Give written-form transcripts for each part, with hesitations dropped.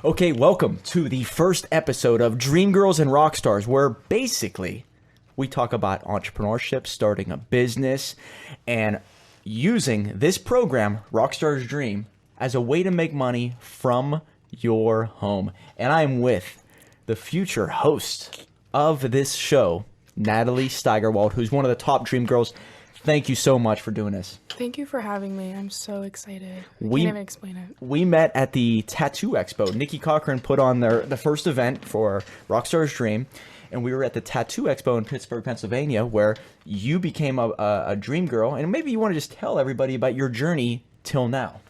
Okay, welcome to the first episode of Dream Girls and Rockstars, where basically we talk about entrepreneurship, starting a business, and using this program, Rockstars Dream, as a way to make money from your home. And I'm with the future host of this show, Natalie Steigerwald, who's one of the top Dream Girls. Thank you so much for doing this. Thank you for having me. I'm so excited. I can't even explain it. We met at the Tattoo Expo. Nicki Cochran put on the first event for Rockstars Dream, and we were at the Tattoo Expo in Pittsburgh, Pennsylvania, where you became a dream girl. And maybe you want to just tell everybody about your journey till now.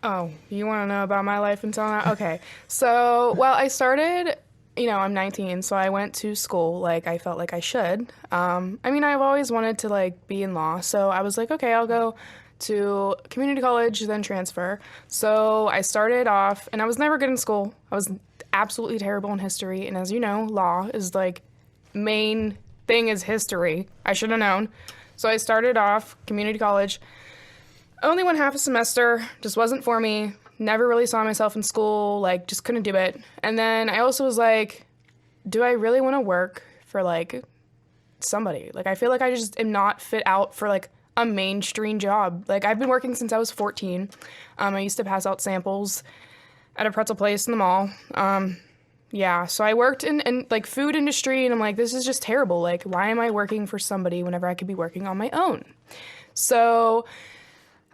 Oh, you want to know about my life until now? Okay. So, well, I started... I'm 19, so I went to school like I felt like I should. I've always wanted to like be in law, so I was like, okay, I'll go to community college, then transfer. So I started off, and I was never good in school. I was absolutely terrible in history, and as you know, law is like main thing is history. I should have known. So I started off community college. Only went half a semester, just wasn't for me. Never really saw myself in school, like, just couldn't do it. And then I also was like, do I really want to work for, like, somebody? Like, I feel like I just am not fit out for, like, a mainstream job. Like, I've been working since I was 14. I used to pass out samples at a pretzel place in the mall. So I worked in, like, food industry, and I'm like, this is just terrible. Like, why am I working for somebody whenever I could be working on my own? So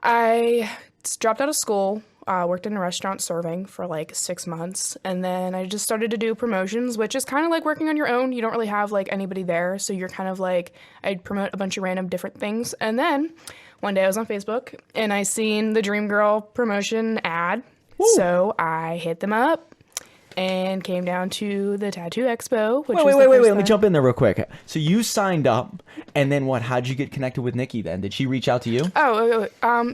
I dropped out of school. Worked in a restaurant serving for like 6 months, and then I just started to do promotions, which is kind of like working on your own. You don't really have like anybody there, so you're kind of like, I'd promote a bunch of random different things. And then one day I was on Facebook and I seen the Dream Girl promotion ad. Woo. So I hit them up and came down to the Tattoo Expo. Wait, let me jump in there real quick. So you signed up, and then what? How'd you get connected with Nicki then? Did she reach out to you?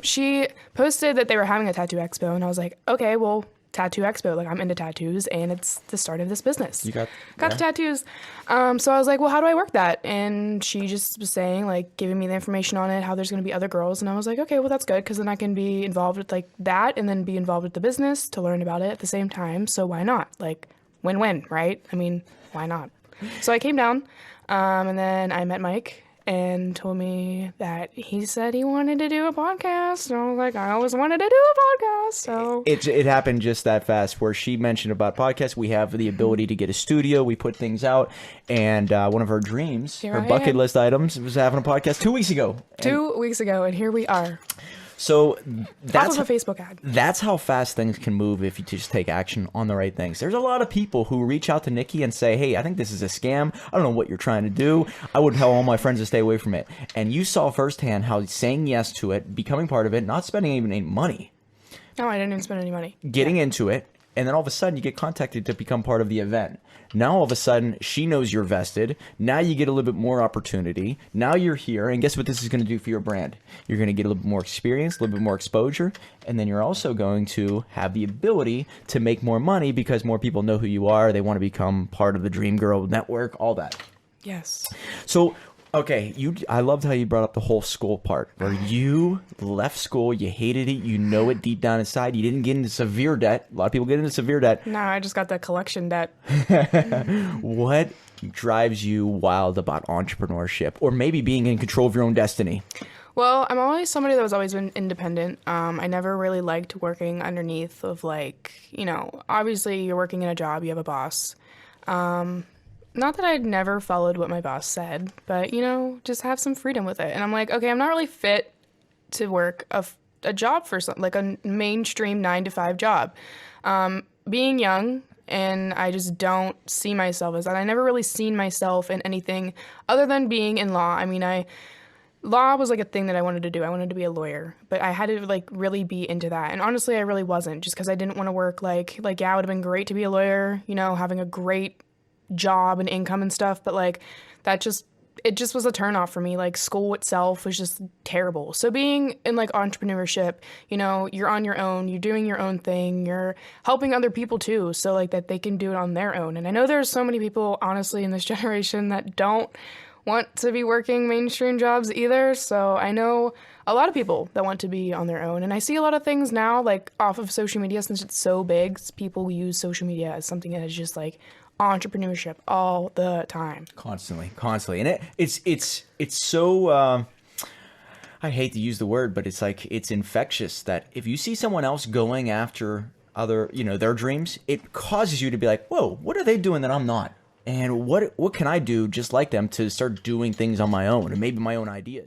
She posted that they were having a Tattoo Expo, and I was like, okay, well, Tattoo Expo, like I'm into tattoos, and it's the start of this business. You got the tattoos. So I was like, well, how do I work that? And she just was saying, like, giving me the information on it, how there's going to be other girls, and I was like, okay, well, that's good, because then I can be involved with like that, and then be involved with the business to learn about it at the same time. So why not? Like, win-win, right? I mean, why not? So I came down, and then I met Mike, and told me that he said he wanted to do a podcast. And I was like, I always wanted to do a podcast. So it happened just that fast, where she mentioned about podcasts. We have the ability to get a studio. We put things out. And one of her dreams, her bucket list items, was having a podcast 2 weeks ago. 2 weeks ago, and here we are. So that's a Facebook ad. That's how fast things can move if you just take action on the right things. There's a lot of people who reach out to Nicki and say, hey, I think this is a scam. I don't know what you're trying to do. I would tell all my friends to stay away from it. And you saw firsthand how saying yes to it, becoming part of it, not spending even any money. No, I didn't even spend any money. Getting into it, and then all of a sudden you get contacted to become part of the event. Now all of a sudden she knows you're vested. Now you get a little bit more opportunity. Now you're here, and guess what this is going to do for your brand? You're going to get a little bit more experience, a little bit more exposure, and then you're also going to have the ability to make more money because more people know who you are. They want to become part of the Dream Girl network, all that. Yes. So okay, I loved how you brought up the whole school part, where you left school, you hated it, you know it deep down inside, you didn't get into severe debt. A lot of people get into severe debt. No, I just got that collection debt. What drives you wild about entrepreneurship, or maybe being in control of your own destiny? Well, I'm always somebody that was always been independent. I never really liked working underneath of like, obviously you're working in a job, you have a boss. Not that I'd never followed what my boss said, but, just have some freedom with it. And I'm like, okay, I'm not really fit to work a job for something, like a mainstream 9-to-5 job. Being young, and I just don't see myself as that. I never really seen myself in anything other than being in law. I mean, law was like a thing that I wanted to do. I wanted to be a lawyer, but I had to like really be into that. And honestly, I really wasn't, just because I didn't want to work like, yeah, it would have been great to be a lawyer, having a great job and income and stuff, but like it just was a turnoff for me. Like school itself was just terrible. So being in like entrepreneurship, you're on your own, you're doing your own thing, you're helping other people too, so like that they can do it on their own. And I know there's so many people honestly in this generation that don't want to be working mainstream jobs either. So I know a lot of people that want to be on their own. And I see a lot of things now, like off of social media, since it's so big, people use social media as something that is just like entrepreneurship all the time. Constantly. And it's so, I hate to use the word, but it's like, it's infectious that if you see someone else going after other, their dreams, it causes you to be like, whoa, what are they doing that I'm not? And what can I do just like them to start doing things on my own and maybe my own ideas?